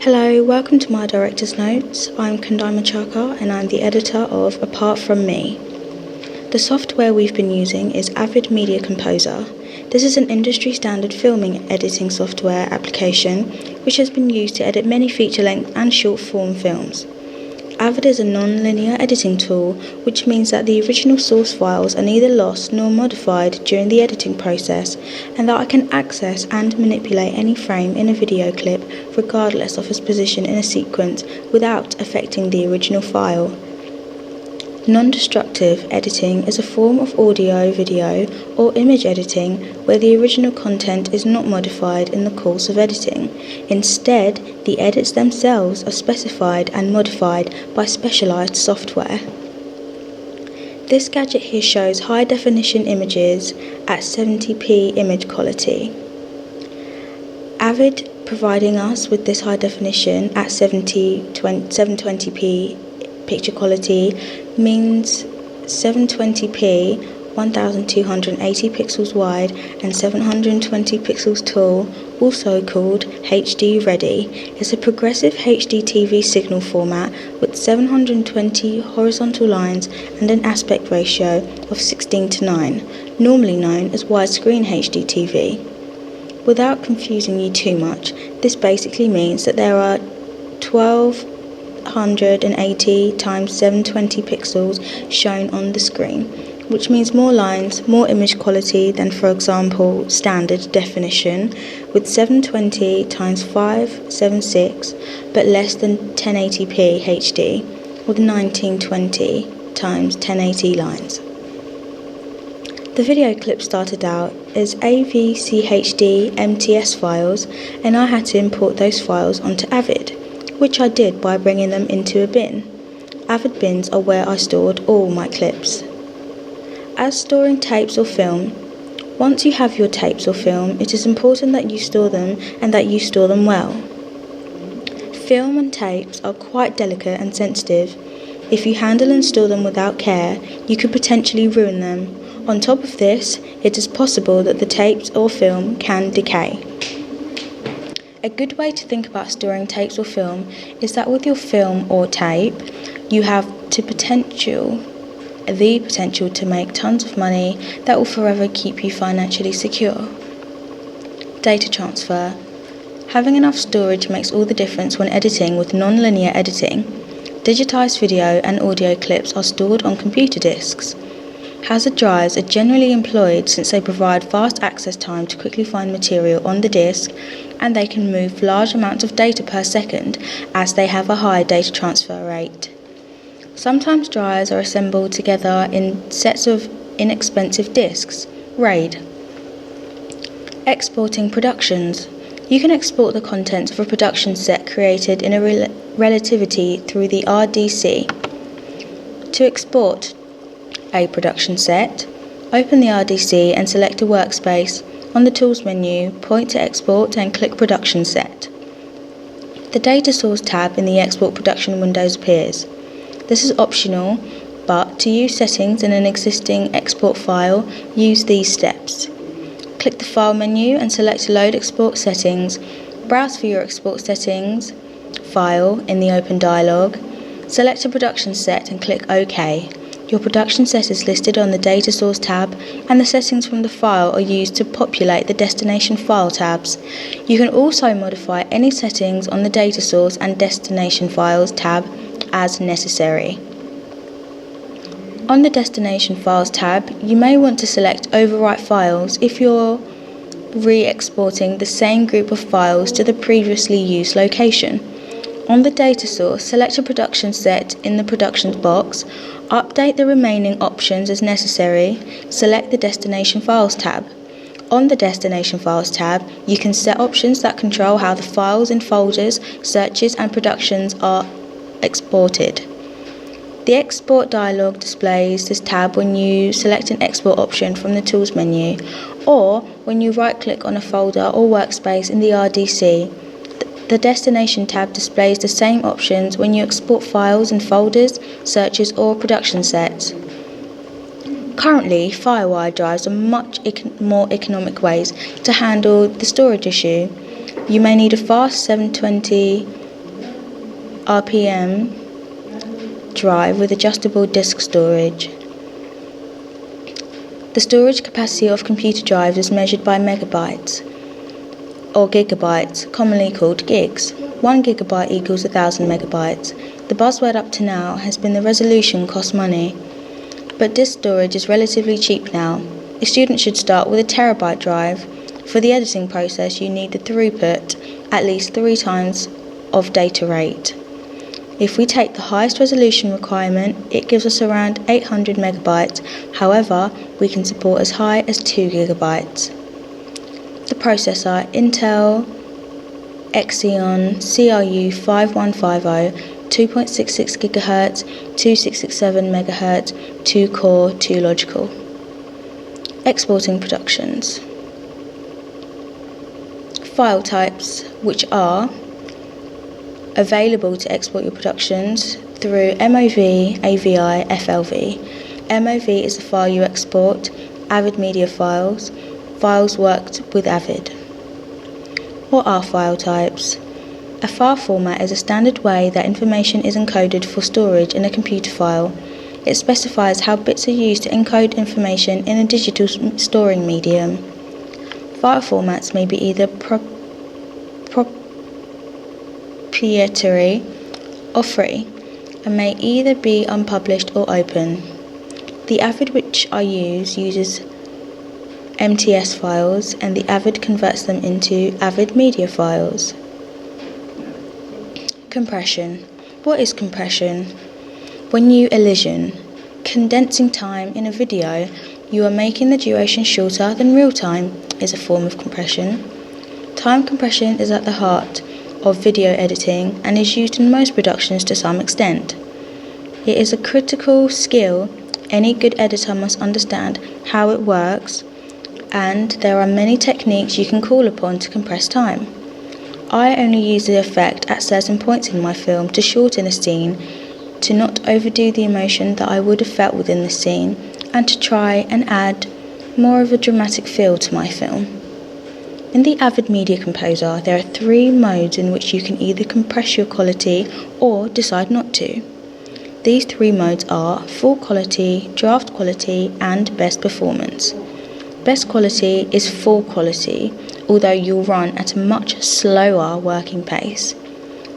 Hello, welcome to my director's notes. I'm Kundai Machaka and I'm the editor of Apart From Me. The software we've been using is Avid Media Composer. This is an industry standard filming editing software application which has been used to edit many feature-length and short-form films. Avid is a non-linear editing tool, which means that the original source files are neither lost nor modified during the editing process, and that I can access and manipulate any frame in a video clip regardless of its position in a sequence without affecting the original file. Non-destructive editing is a form of audio, video, or image editing where the original content is not modified in the course of editing. Instead, the edits themselves are specified and modified by specialized software. This gadget here shows high-definition images at 70p image quality. Avid providing us with this high definition at 720p picture quality means 720p 1280 pixels wide and 720 pixels tall, also called HD Ready, is a progressive HD TV signal format with 720 horizontal lines and an aspect ratio of 16:9, normally known as widescreen HD TV. Without confusing you too much, this basically means that there are 1280 times 720 pixels shown on the screen, which means more lines, more image quality than, for example, standard definition with 720 times 576, but less than 1080p HD with 1920 times 1080 lines. The video clip started out as AVCHD MTS files, and I had to import those files onto Avid, which I did by bringing them into a bin. Avid bins are where I stored all my clips. As storing tapes or film, once you have your tapes or film, it is important that you store them and that you store them well. Film and tapes are quite delicate and sensitive. If you handle and store them without care, you could potentially ruin them. On top of this, it is possible that the tapes or film can decay. A good way to think about storing tapes or film is that with your film or tape, you have the potential to make tons of money that will forever keep you financially secure. Data transfer. Having enough storage makes all the difference when editing with non-linear editing. Digitized video and audio clips are stored on computer disks. Hazard drives are generally employed since they provide fast access time to quickly find material on the disk, and they can move large amounts of data per second as they have a high data transfer rate. Sometimes drives are assembled together in sets of inexpensive disks, RAID. Exporting productions. You can export the contents of a production set created in a relativity through the RDC. To export a production set, open the RDC and select a workspace. On the Tools menu, point to Export and click Production Set. The Data Source tab in the Export Production windows appears. This is optional, but to use settings in an existing export file, use these steps. Click the File menu and select Load Export Settings. Browse for your export settings file in the Open dialog. Select a production set and click OK. Your production set is listed on the Data Source tab, and the settings from the file are used to populate the Destination File tabs. You can also modify any settings on the Data Source and Destination Files tab as necessary. On the Destination Files tab, you may want to select Overwrite Files if you're re-exporting the same group of files to the previously used location. On the data source, select a production set in the Productions box, update the remaining options as necessary, select the Destination Files tab. On the Destination Files tab, you can set options that control how the files in folders, searches and productions are exported. The Export dialog displays this tab when you select an export option from the Tools menu, or when you right-click on a folder or workspace in the RDC. The Destination tab displays the same options when you export files in folders, searches or production sets. Currently, Firewire drives are much more economic ways to handle the storage issue. You may need a fast 720 RPM drive with adjustable disk storage. The storage capacity of computer drives is measured by megabytes or gigabytes, commonly called gigs. 1 gigabyte equals 1,000 megabytes. The buzzword up to now has been the resolution costs money, but disk storage is relatively cheap now. A student should start with a terabyte drive. For the editing process, you need the throughput, at least 3 times of data rate. If we take the highest resolution requirement, it gives us around 800 megabytes. However, we can support as high as 2 gigabytes. The processor, Intel Xeon CRU 5150, 2.66 GHz, 2667 MHz, 2 core, 2 logical. Exporting productions. File types, which are available to export your productions through MOV, AVI, FLV. MOV is the file you export, Avid media files worked with Avid. What are file types? A file format is a standard way that information is encoded for storage in a computer file. It specifies how bits are used to encode information in a digital storing medium. File formats may be either proprietary or free, and may either be unpublished or open. The Avid which I use uses MTS files, and the Avid converts them into Avid media files. Compression. What is compression? When you elision, condensing time in a video, you are making the duration shorter than real time, is a form of compression. Time compression is at the heart of video editing and is used in most productions to some extent. It is a critical skill. Any good editor must understand how it works, and there are many techniques you can call upon to compress time. I only use the effect at certain points in my film to shorten a scene, to not overdo the emotion that I would have felt within the scene, and to try and add more of a dramatic feel to my film. In the Avid Media Composer, there are 3 modes in which you can either compress your quality or decide not to. These 3 modes are full quality, draft quality, and best performance. Best quality is full quality, although you'll run at a much slower working pace.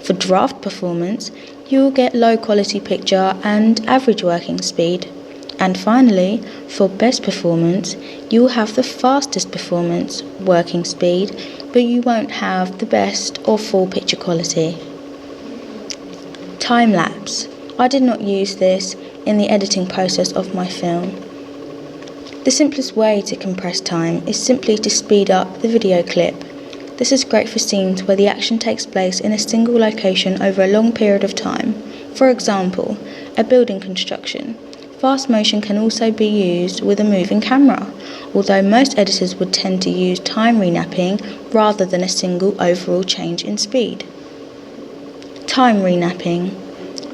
For draft performance, you'll get low quality picture and average working speed. And finally, for best performance, you will have the fastest performance working speed, but you won't have the best or full picture quality. Time lapse. I did not use this in the editing process of my film. The simplest way to compress time is simply to speed up the video clip. This is great for scenes where the action takes place in a single location over a long period of time. For example, a building construction. Fast motion can also be used with a moving camera, although most editors would tend to use time renapping rather than a single overall change in speed. Time renapping.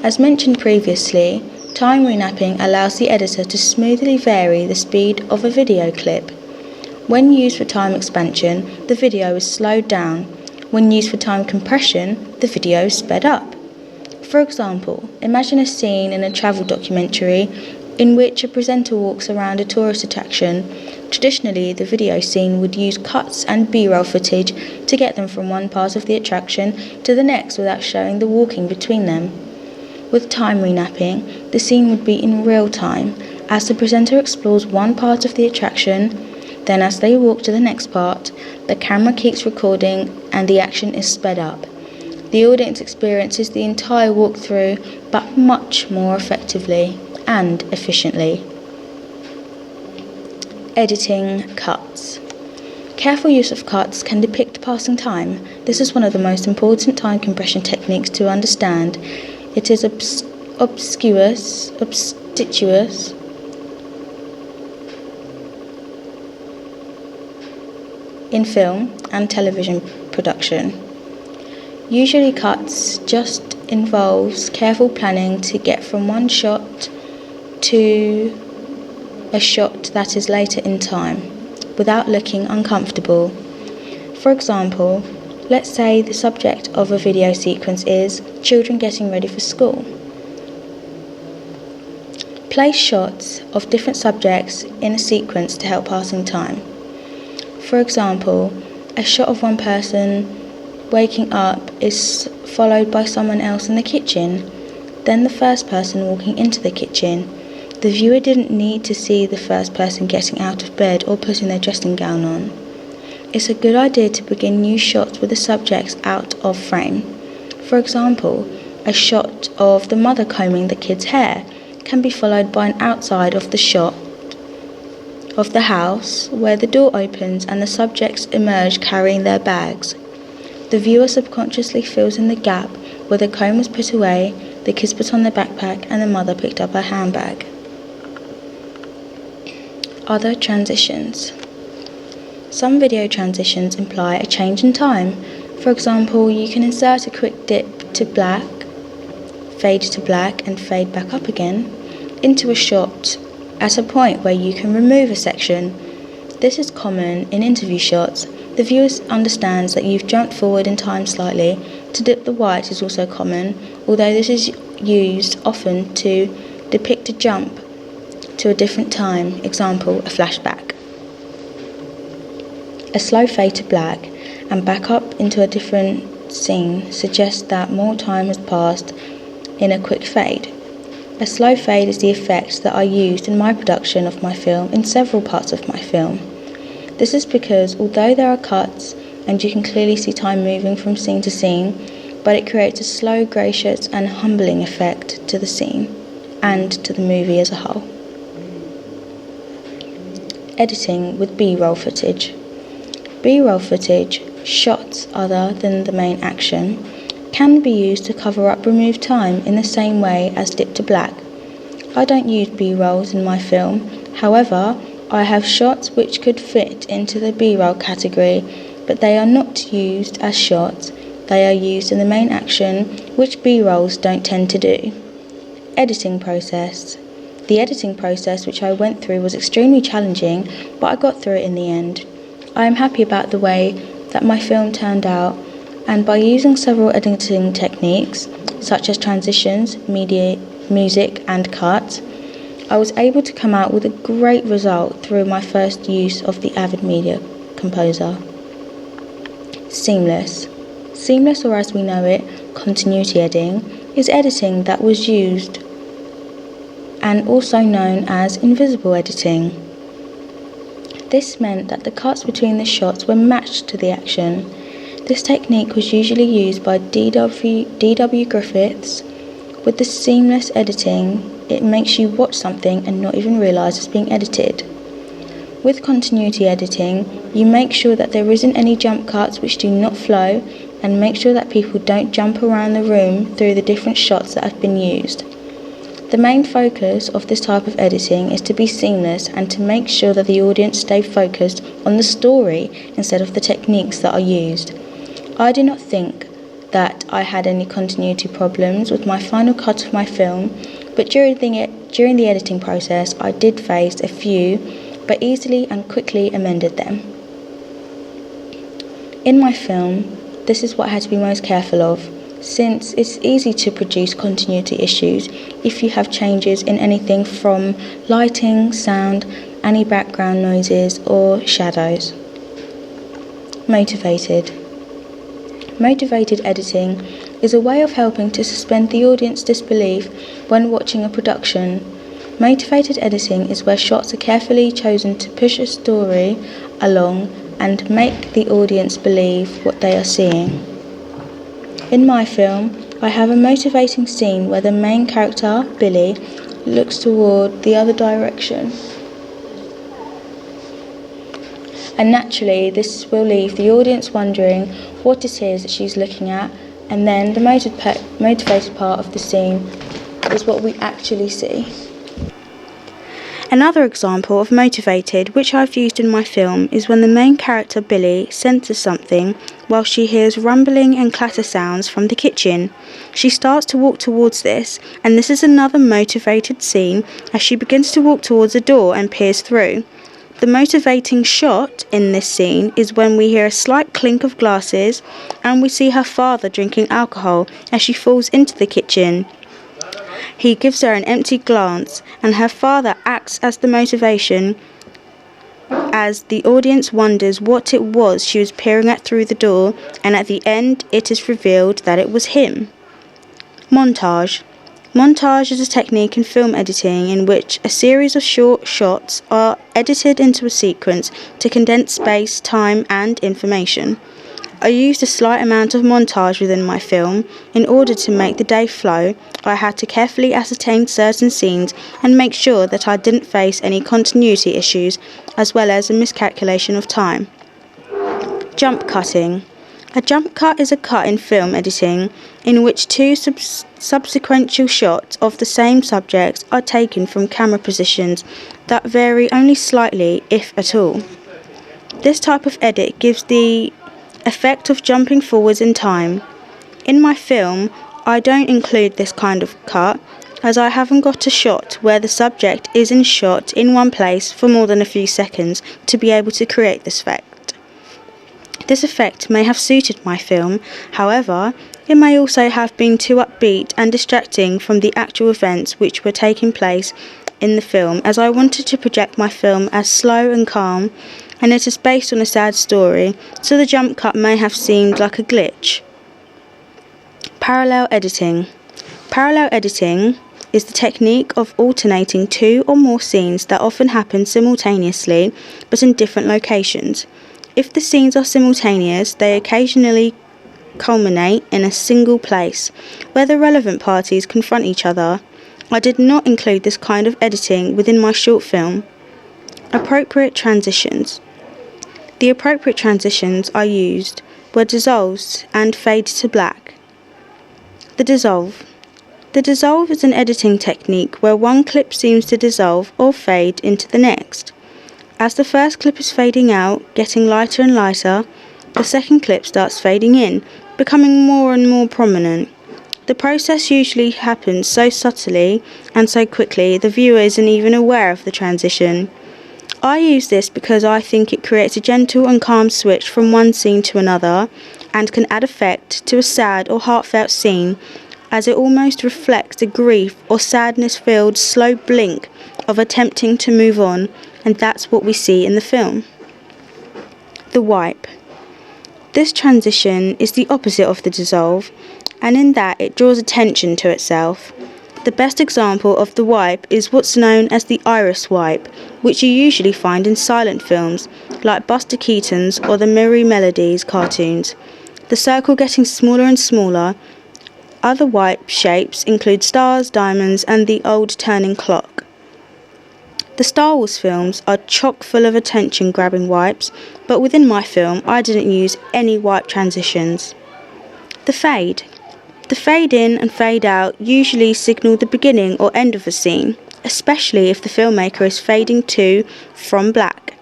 As mentioned previously, time renapping allows the editor to smoothly vary the speed of a video clip. When used for time expansion, the video is slowed down. When used for time compression, the video is sped up. For example, imagine a scene in a travel documentary in which a presenter walks around a tourist attraction. Traditionally, the video scene would use cuts and B-roll footage to get them from one part of the attraction to the next without showing the walking between them. With time renapping, the scene would be in real time, as the presenter explores one part of the attraction. Then as they walk to the next part, the camera keeps recording and the action is sped up. The audience experiences the entire walkthrough, but much more effectively and efficiently. Editing cuts. Careful use of cuts can depict passing time. This is one of the most important time compression techniques to understand. It is obtuse in film and television production. Usually cuts just involves careful planning to get from one shot to a shot that is later in time, without looking uncomfortable. For example, Let's say the subject of a video sequence is children getting ready for school. Place shots of different subjects in a sequence to help passing time. For example, a shot of one person waking up is followed by someone else in the kitchen, then the first person walking into the kitchen. The viewer didn't need to see the first person getting out of bed or putting their dressing gown on. It's a good idea to begin new shots with the subjects out of frame. For example, a shot of the mother combing the kid's hair can be followed by an outside of the shot of the house where the door opens and the subjects emerge carrying their bags. The viewer subconsciously fills in the gap where the comb was put away, the kids put on their backpack, and the mother picked up her handbag. Other transitions. Some video transitions imply a change in time. For example, you can insert a quick dip to black, fade to black, and fade back up again into a shot at a point where you can remove a section. This is common in interview shots. The viewer understands that you've jumped forward in time slightly. To dip the white is also common, although this is used often to depict a jump to a different time, example, a flashback. A slow fade to black and back up into a different scene suggests that more time has passed in a quick fade. A slow fade is the effect that I used in my production of my film in several parts of my film. This is because although there are cuts and you can clearly see time moving from scene to scene, but it creates a slow, gracious and humbling effect to the scene and to the movie as a whole. Editing with B-roll footage. B-roll footage, shots other than the main action, can be used to cover up removed time in the same way as dip to black. I don't use B-rolls in my film, however, I have shots which could fit into the B-roll category, but they are not used as shots, they are used in the main action, which B-rolls don't tend to do. Editing process. The editing process which I went through was extremely challenging, but I got through it in the end. I am happy about the way that my film turned out, and by using several editing techniques, such as transitions, music and cuts, I was able to come out with a great result through my first use of the Avid Media Composer. Seamless. Seamless, or as we know it, continuity editing, is editing that was used and also known as invisible editing. This meant that the cuts between the shots were matched to the action. This technique was usually used by D.W. Griffiths. With the seamless editing, it makes you watch something and not even realise it's being edited. With continuity editing, you make sure that there isn't any jump cuts which do not flow, and make sure that people don't jump around the room through the different shots that have been used. The main focus of this type of editing is to be seamless and to make sure that the audience stay focused on the story instead of the techniques that are used. I do not think that I had any continuity problems with my final cut of my film, but during the editing process I did face a few, but easily and quickly amended them. In my film, this is what I had to be most careful of, since it's easy to produce continuity issues if you have changes in anything from lighting, sound, any background noises or shadows. Motivated. Motivated editing is a way of helping to suspend the audience's disbelief when watching a production. Motivated editing is where shots are carefully chosen to push a story along and make the audience believe what they are seeing. In my film, I have a motivating scene where the main character, Billy, looks toward the other direction. And naturally, this will leave the audience wondering what it is that she's looking at, and then the motivated part of the scene is what we actually see. Another example of motivated, which I've used in my film, is when the main character, Billy, senses something while she hears rumbling and clatter sounds from the kitchen. She starts to walk towards this, and this is another motivated scene as she begins to walk towards the door and peers through. The motivating shot in this scene is when we hear a slight clink of glasses and we see her father drinking alcohol as she falls into the kitchen. He gives her an empty glance, and her father acts as the motivation as the audience wonders what it was she was peering at through the door, and at the end it is revealed that it was him. Montage. Montage is a technique in film editing in which a series of short shots are edited into a sequence to condense space, time, and information. I used a slight amount of montage within my film. In order to make the day flow, I had to carefully ascertain certain scenes and make sure that I didn't face any continuity issues, as well as a miscalculation of time. Jump cutting. A jump cut is a cut in film editing in which two subsequent shots of the same subject are taken from camera positions that vary only slightly, if at all. This type of edit gives the effect of jumping forwards in time. In my film, I don't include this kind of cut, as I haven't got a shot where the subject isn't shot in one place for more than a few seconds to be able to create this effect. This effect may have suited my film, however, it may also have been too upbeat and distracting from the actual events which were taking place in the film, as I wanted to project my film as slow and calm, and it is based on a sad story, so the jump cut may have seemed like a glitch. Parallel editing. Parallel editing is the technique of alternating two or more scenes that often happen simultaneously but in different locations. If the scenes are simultaneous, they occasionally culminate in a single place, where the relevant parties confront each other. I did not include this kind of editing within my short film. Appropriate transitions. The appropriate transitions I used were dissolves and fade to black. The dissolve. The dissolve is an editing technique where one clip seems to dissolve or fade into the next. As the first clip is fading out, getting lighter and lighter, the second clip starts fading in, becoming more and more prominent. The process usually happens so subtly and so quickly the viewer isn't even aware of the transition. I use this because I think it creates a gentle and calm switch from one scene to another and can add effect to a sad or heartfelt scene, as it almost reflects the grief or sadness-filled slow blink of attempting to move on, and that's what we see in the film. The wipe. This transition is the opposite of the dissolve, and in that it draws attention to itself. The best example of the wipe is what's known as the iris wipe, which you usually find in silent films, like Buster Keaton's or the Merry Melodies cartoons. The circle getting smaller and smaller. Other wipe shapes include stars, diamonds, and the old turning clock. The Star Wars films are chock full of attention-grabbing wipes, but within my film I didn't use any wipe transitions. The fade. The fade in and fade out usually signal the beginning or end of a scene, especially if the filmmaker is fading to from black.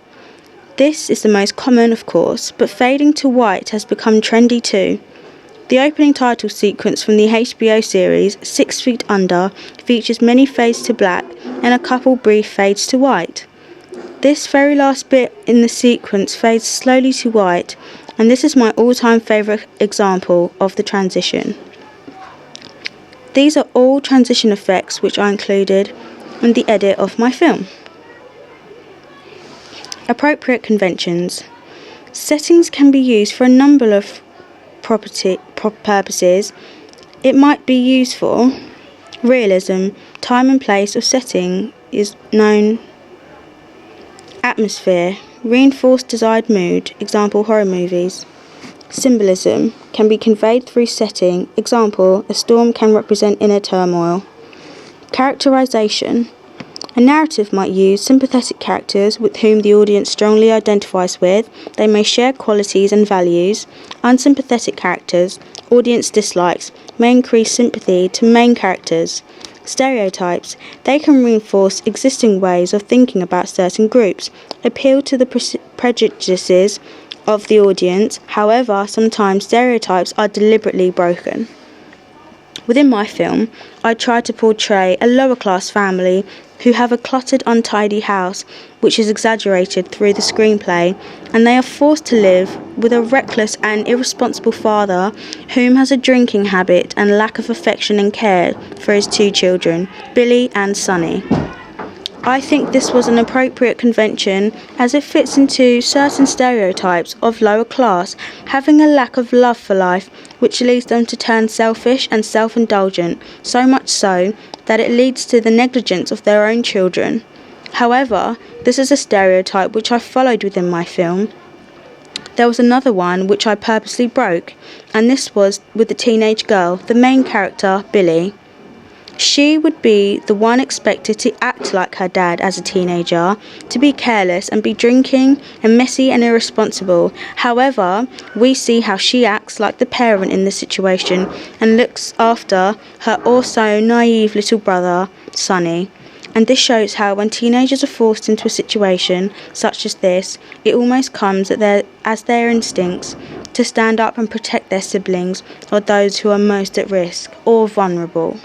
This is the most common, of course, but fading to white has become trendy too. The opening title sequence from the HBO series 6 Feet Under features many fades to black and a couple brief fades to white. This very last bit in the sequence fades slowly to white, and this is my all-time favourite example of the transition. These are all transition effects which I included in the edit of my film. Appropriate conventions. Settings can be used for a number of purposes. It might be used for realism, time and place of setting is known. Atmosphere, reinforced desired mood, example horror movies. Symbolism can be conveyed through setting, example a storm can represent inner turmoil. Characterization, a narrative might use sympathetic characters with whom the audience strongly identifies with. They may share qualities and values. Unsympathetic characters, audience dislikes, may increase sympathy to main characters. Stereotypes, they can reinforce existing ways of thinking about certain groups, appeal to the prejudices of the audience. However, sometimes stereotypes are deliberately broken. Within my film, I tried to portray a lower class family who have a cluttered, untidy house, which is exaggerated through the screenplay, and they are forced to live with a reckless and irresponsible father whom has a drinking habit and lack of affection and care for his two children, Billy and Sonny. I think this was an appropriate convention as it fits into certain stereotypes of lower class having a lack of love for life, which leads them to turn selfish and self-indulgent, so much so that it leads to the negligence of their own children. However, this is a stereotype which I followed within my film. There was another one which I purposely broke, and this was with the teenage girl, the main character, Billy. She would be the one expected to act like her dad as a teenager, to be careless and be drinking and messy and irresponsible. However, we see how she acts like the parent in the situation and looks after her also naive little brother, Sonny. And this shows how when teenagers are forced into a situation such as this, it almost comes as their instincts to stand up and protect their siblings or those who are most at risk or vulnerable.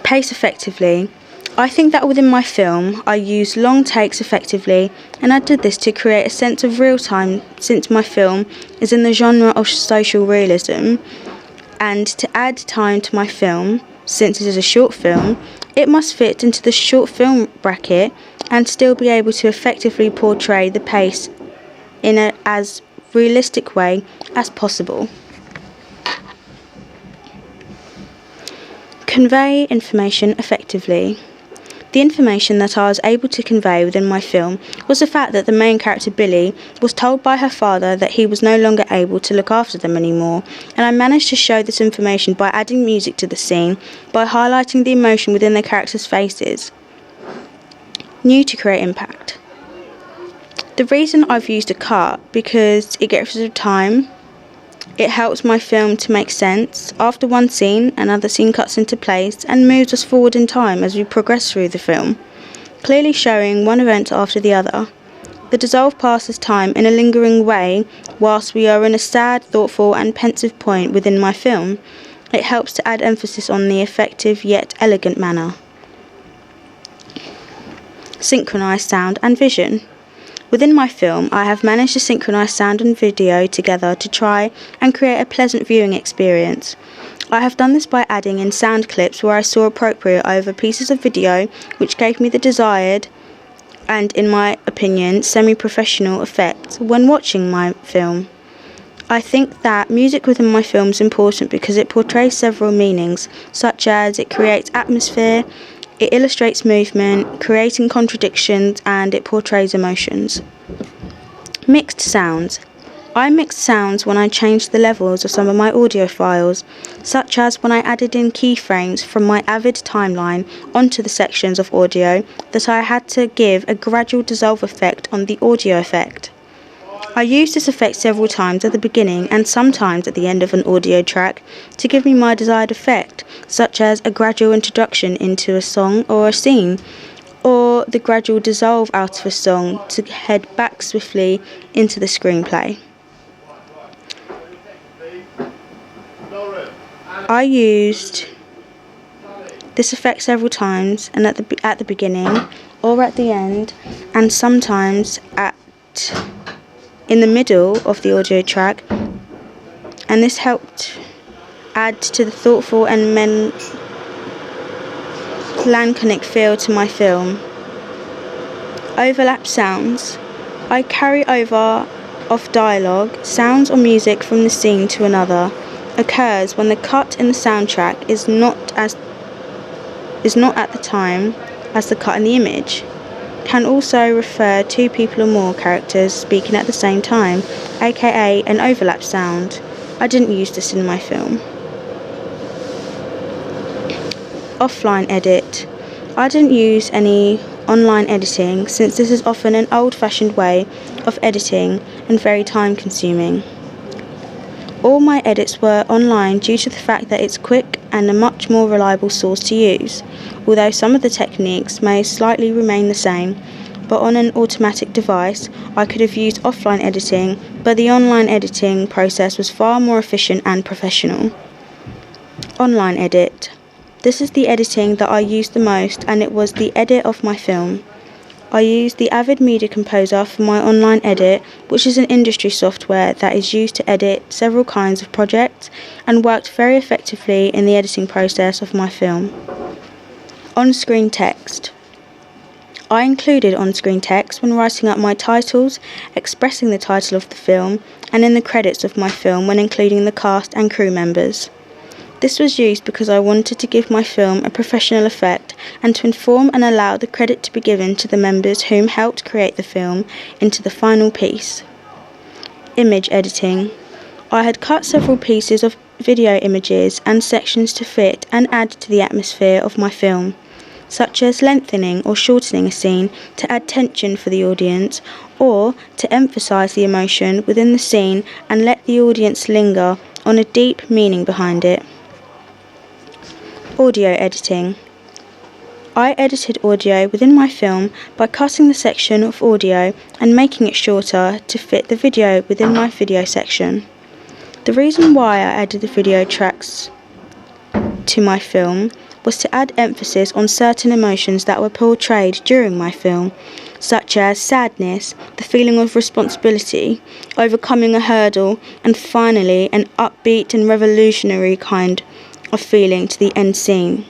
Pace effectively. I think that within my film I used long takes effectively, and I did this to create a sense of real time since my film is in the genre of social realism, and to add time to my film since it is a short film, it must fit into the short film bracket and still be able to effectively portray the pace in an as realistic way as possible. Convey information effectively. The information that I was able to convey within my film was the fact that the main character Billy was told by her father that he was no longer able to look after them anymore, and I managed to show this information by adding music to the scene, by highlighting the emotion within the characters' faces. New to create impact. The reason I've used a cut because it gets rid of time. It helps my film to make sense. After one scene, another scene cuts into place and moves us forward in time as we progress through the film, clearly showing one event after the other. The dissolve passes time in a lingering way whilst we are in a sad, thoughtful and pensive point within my film. It helps to add emphasis on the effective yet elegant manner. Synchronise sound and vision. Within my film, I have managed to synchronise sound and video together to try and create a pleasant viewing experience. I have done this by adding in sound clips where I saw appropriate over pieces of video which gave me the desired and, in my opinion, semi-professional effect when watching my film. I think that music within my film is important because it portrays several meanings, such as it creates atmosphere, it illustrates movement, creating contradictions, and it portrays emotions. Mixed sounds. I mixed sounds when I changed the levels of some of my audio files, such as when I added in keyframes from my Avid timeline onto the sections of audio that I had to give a gradual dissolve effect on the audio effect. I used this effect several times at the beginning and sometimes at the end of an audio track to give me my desired effect, such as a gradual introduction into a song or a scene, or the gradual dissolve out of a song to head back swiftly into the screenplay. I used this effect several times, and at the beginning or at the end, and sometimes in the middle of the audio track, and this helped add to the thoughtful and melancholic feel to my film. Overlap sounds. I carry over of dialogue, sounds or music from the scene to another. Occurs when the cut in the soundtrack is not at the time as the cut in the image. Can also refer to people or more characters speaking at the same time, aka an overlap sound. I didn't use this in my film. Offline edit. I didn't use any online editing since this is often an old-fashioned way of editing and very time-consuming. All my edits were online due to the fact that it's quick and a much more reliable source to use, although some of the techniques may slightly remain the same, but on an automatic device I could have used offline editing, but the online editing process was far more efficient and professional. Online edit. This is the editing that I use the most, and it was the edit of my film. I use the Avid Media Composer for my online edit, which is an industry software that is used to edit several kinds of projects and worked very effectively in the editing process of my film. On-screen text. I included on-screen text when writing up my titles, expressing the title of the film, and in the credits of my film when including the cast and crew members. This was used because I wanted to give my film a professional effect and to inform and allow the credit to be given to the members whom helped create the film into the final piece. Image editing. I had cut several pieces of video images and sections to fit and add to the atmosphere of my film, such as lengthening or shortening a scene to add tension for the audience or to emphasise the emotion within the scene and let the audience linger on a deep meaning behind it. Audio editing. I edited audio within my film by cutting the section of audio and making it shorter to fit the video within my video section. The reason why I added the video tracks to my film was to add emphasis on certain emotions that were portrayed during my film, such as sadness, the feeling of responsibility, overcoming a hurdle, and finally an upbeat and revolutionary kind of feeling to the end scene.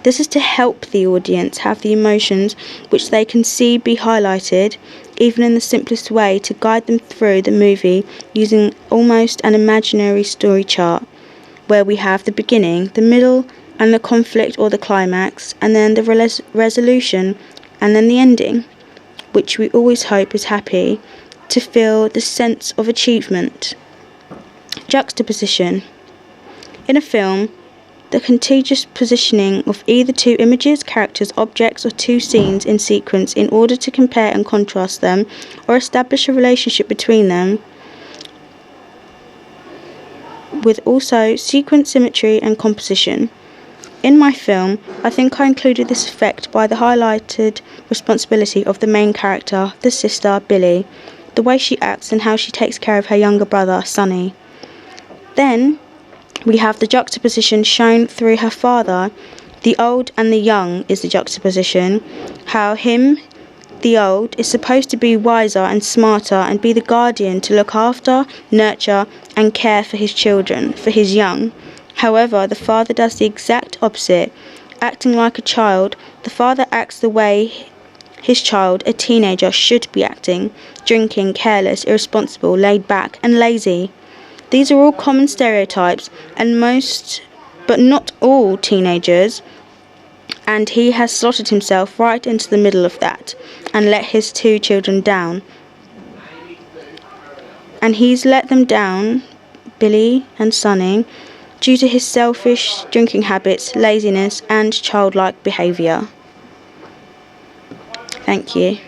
This is to help the audience have the emotions which they can see be highlighted, even in the simplest way, to guide them through the movie using almost an imaginary story chart, where we have the beginning, the middle, and the conflict or the climax, and then the resolution, and then the ending, which we always hope is happy, to feel the sense of achievement. Juxtaposition. In a film, the contiguous positioning of either two images, characters, objects, or two scenes in sequence in order to compare and contrast them or establish a relationship between them, with also sequence symmetry and composition. In my film, I think I included this effect by the highlighted responsibility of the main character, the sister, Billy, the way she acts and how she takes care of her younger brother, Sonny. Then we have the juxtaposition shown through her father. The old and the young is the juxtaposition. How him, the old, is supposed to be wiser and smarter and be the guardian to look after, nurture, and care for his children, for his young. However, the father does the exact opposite. Acting like a child, the father acts the way his child, a teenager, should be acting, drinking, careless, irresponsible, laid back, and lazy. These are all common stereotypes, and most, but not all, teenagers, and he has slotted himself right into the middle of that, and let his two children down. And he's let them down, Billy and Sonny, due to his selfish drinking habits, laziness, and childlike behaviour. Thank you.